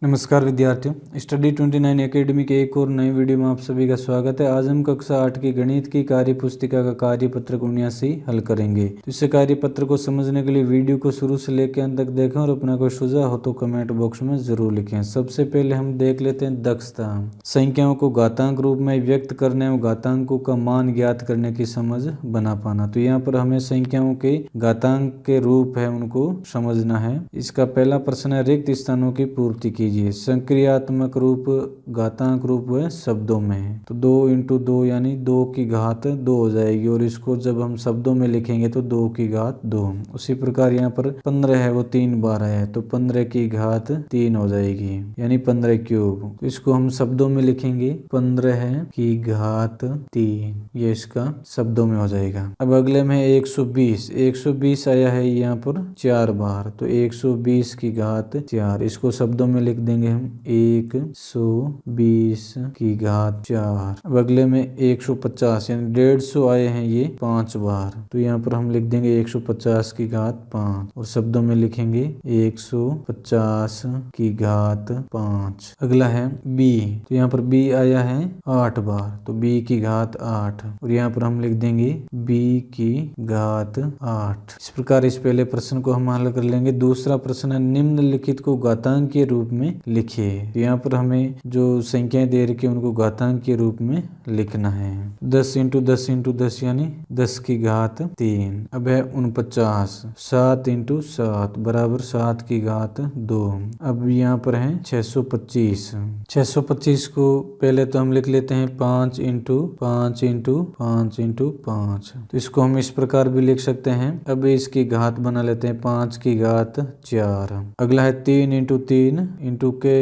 नमस्कार विद्यार्थियों, study 29 academy के एक और नए वीडियो में आप सभी का स्वागत है। आज हम कक्षा 8 की गणित की कार्य पुस्तिका का कार्यपत्र 79 हल करेंगे। तो इस कार्यपत्र को समझने के लिए वीडियो को शुरू से लेकर अंत तक देखें और अपना कोई सुझाव हो तो कमेंट बॉक्स में जरूर लिखें। सबसे पहले हम देख लेते हैं दक्षता। संख्याओं को घातांक रूप में व्यक्त करने और घातांकों का मान ज्ञात करने की समझ बना पाना। तो यहाँ पर हमें संख्याओं के घातांक के रूप है उनको समझना है। इसका पहला प्रश्न है, रिक्त स्थानों की पूर्ति कीजिए। संक्रियात्मक रूप घातांक रूप है शब्दों में, तो 2 इंटू 2 यानी 2 की घात 2 हो जाएगी और इसको जब हम शब्दों में लिखेंगे तो 2 की घात 2। उसी प्रकार यहाँ पर 15 है वो 3 बार है तो 15 की घात 3 हो जाएगी यानी 15 क्यूब। तो इसको हम शब्दों में लिखेंगे 15 की घात 3, ये इसका शब्दों में हो जाएगा। अब अगले में 120 आया है यहाँ पर 4 बार, तो 120 की घात 4, इसको शब्दों में लिख देंगे हम 120 की घात 4। अब अगले में 150 यानी 150 आए हैं ये 5 बार, तो यहाँ पर हम लिख देंगे 150 की घात 5 और शब्दों में लिखेंगे 150 की घात 5। अगला है b, तो यहाँ पर b आया है 8 बार, तो b की घात 8 और यहाँ पर हम लिख देंगे b की घात 8। इस प्रकार इस पहले प्रश्न को हम हल कर लेंगे। दूसरा प्रश्न है, निम्नलिखित को घातांक के रूप में लिखिए। तो यहाँ पर हमें जो संख्याएं दे रखी है उनको घातांक के रूप में लिखना है। 10 इंटू 10 इंटू 10 यानी 10 की घात 3। अब है 49, 7 इंटू 7 बराबर 7 की घात 2। अब यहाँ पर है 625 को पहले तो हम लिख लेते हैं 5 इंटू 5 इंटू 5 इंटू 5, तो इसको हम इस प्रकार भी लिख सकते हैं। अब इसकी घात बना लेते हैं 5 की घात 4। अगला है 3 इंटू 3 इंटू के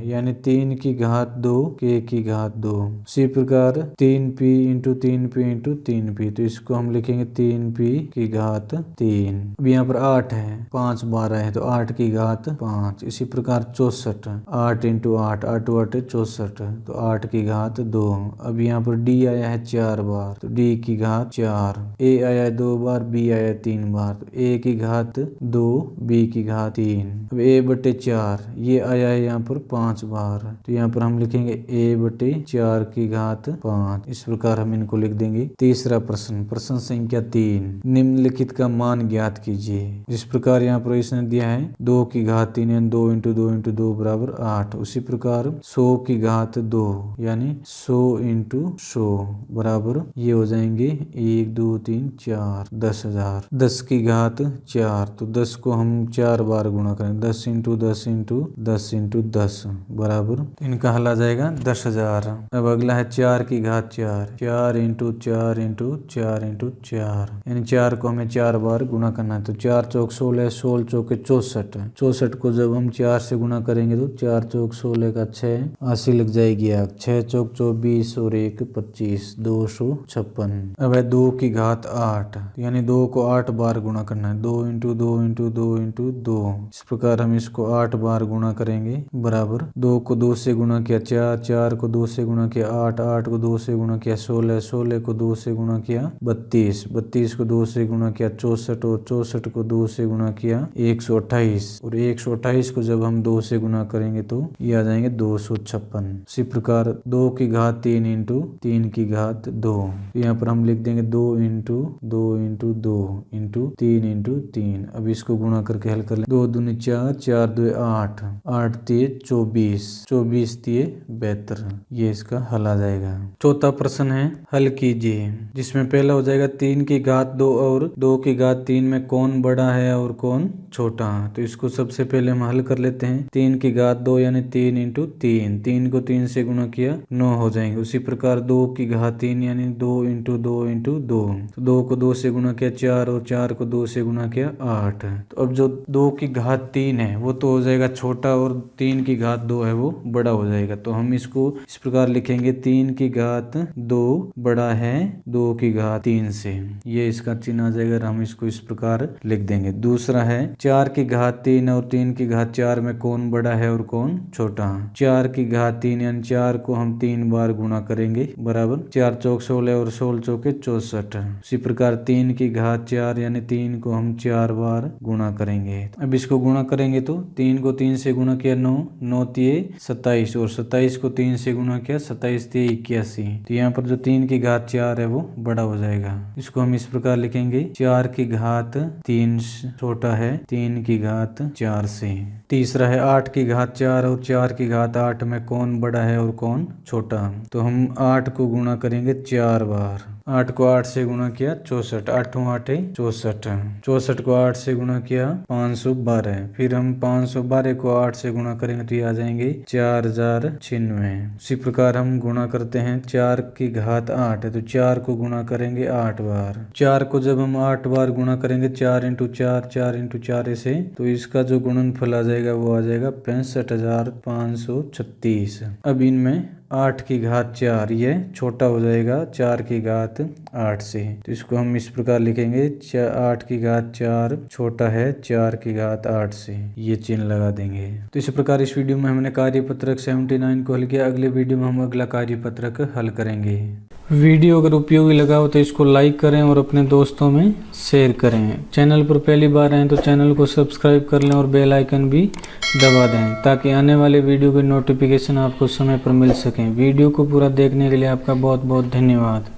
यानी 3 की घात 2 के की घात 2। इसी प्रकार 3p into 3p into 3p, तो इसको हम लिखेंगे 3p की घात 3। अब यहाँ पर 8 है 5 बार है तो 8 की घात 5। इसी प्रकार 64, 8 इंटू 8 8 8 64, तो 8 की घात 2। अब यहाँ पर d आया है 4 बार, तो d की घात 4। a आया है 2 बार, b आया है 3 बार, तो a की घात 2 b की घात 3। अब a बटे 4 ये आया है यहाँ पर 5 बार, तो यहाँ पर हम लिखेंगे a बटे 4 की घात 5। इस प्रकार हम इनको लिख देंगे। तीसरा प्रश्न, प्रश्न संख्या 3, निम्नलिखित का मान ज्ञात कीजिए। जिस प्रकार यहाँ पर इसने दिया है 2 की घात 3 यानी 2 इंटू 2 इंटू 2 बराबर 8। उसी प्रकार 100 की घात 2 यानी 100 इंटू 100 बराबर ये हो जाएंगे 1 2 3 4 10,000। 10 की घात 4, तो 10 को हम 4 बार गुणा करें, 10 इंटू 10 इंटू 10 इंटू 10 बराबर इनका हल आ जाएगा 10,000। अब अगला है 4 की घात 4, 4 इंटू 4 इंटू 4 इंटू 4 यानी 4 को हमें 4 बार गुणा करना है, तो 4 चौक 16, 16 चौके 64, 64 को जब हम 4 से गुणा करेंगे तो 4 चौक 16 का 6 80 लग जाएगी। 6 चौक 24 और 1 25, 256। अब है 2 की घात 8 यानी 2 को 8 बार गुणा करना है, 2 इंटू 2 इंटू 2 इंटू 2। इस प्रकार हम इसको 8 बार गुणा करेंगे बराबर 2 को 2 से गुणा किया 4, 4 को 2 से गुणा किया 8, 8 को 2 से गुणा किया 16, 16 को 2 से गुणा किया 32, 32 को 2 से गुणा किया 64 और 64 को 2 से गुणा किया 128 और 128 को जब हम 2 से गुणा करेंगे तो ये आ जाएंगे 256। इसी प्रकार 2 की घात 3 इंटू 3 की घात 2, यहाँ पर हम लिख देंगे 2 इंटू 2 इंटू 2 इंटू 3 इंटू 3। अब इसको गुणा करके हल कर लें, 2 दूनी 4, 4 2 8, 8 3 24, 24 3 72, ये इसका हल आ जाएगा। चौथा प्रश्न है, हल कीजिए। जिसमें पहला हो जाएगा 3 की घात 2 और 2 की घात 3 में कौन बड़ा है और कौन छोटा। तो इसको सबसे पहले हम हल कर लेते हैं। 3 की घात 2 यानी 3 इंटू 3, 3 को 3 से गुणा किया 9 हो जाएंगे। उसी प्रकार 2 की घात 3 यानी 2 इंटू 2 इंटू 2, तो 2 को 2 से गुणा किया 4 और 4 को 2 से गुणा किया 8। तो अब जो 2 की घात 3 है वो तो हो जाएगा छोटा और 3 की घात 2 है वो बड़ा हो जाएगा। तो हम इसको इस प्रकार लिखेंगे 3 की घात 2 बड़ा है 2 की घात 3 से, ये इसका चिन्ह आ जाएगा। हम इसको इस प्रकार लिख देंगे। दूसरा है 4 की घात 3 और 3 की घात 4 में कौन बड़ा है और कौन छोटा। 4 की घात 3 यानी 4 को हम 3 बार गुणा करेंगे बराबर 4 चौक 16 और 16 चौके 64। इसी प्रकार 3 की घात 4 यानी 3 को हम 4 बार गुणा करेंगे। अब इसको गुणा करेंगे तो 3 को 3 से गुणा किया 9, 9 तिये 27 और 27 को 3 से गुणा किया 27 तिये 81। तो यहाँ पर जो 3 की घात 4 है वो बड़ा हो जाएगा। इसको हम इस प्रकार लिखेंगे 4 की घात 3 छोटा है 3 की घात 4 से। तीसरा है 8 की घात 4 और 4 की घात 8 में कौन बड़ा है और कौन छोटा। तो हम 8 को गुणा करेंगे 4 बार। 8 को 8 से गुणा किया 64, 8 8 64। 64 को 8 से गुणा किया 512। फिर हम 512 को 8 से गुणा करेंगे तो ये आ जाएंगे 4096। उसी प्रकार हम गुणा करते हैं 4 की घात 8 है तो 4 को गुणा करेंगे 8 बार। 4 को जब हम 8 बार गुणा करेंगे 4 इंटू 4 4 इंटू 4 ऐसे, तो इसका जो गुणनफल आ जाएगा वो आ जाएगा 65,536। अब इनमें 8 की घात 4 ये छोटा हो जाएगा 4 की घात 8 से। तो इसको हम इस प्रकार लिखेंगे 8 की घात 4 छोटा है 4 की घात 8 से, ये चिन्ह लगा देंगे। तो इस प्रकार इस वीडियो में हमने कार्यपत्रक 79 को हल किया। अगले वीडियो में हम अगला कार्यपत्रक हल करेंगे। वीडियो अगर उपयोगी लगा हो तो इसको लाइक करें और अपने दोस्तों में शेयर करें। चैनल पर पहली बार आए तो चैनल को सब्सक्राइब कर लें और बेल आइकन भी दबा दें ताकि आने वाले वीडियो के नोटिफिकेशन आपको समय पर मिल सकें। वीडियो को पूरा देखने के लिए आपका बहुत बहुत धन्यवाद।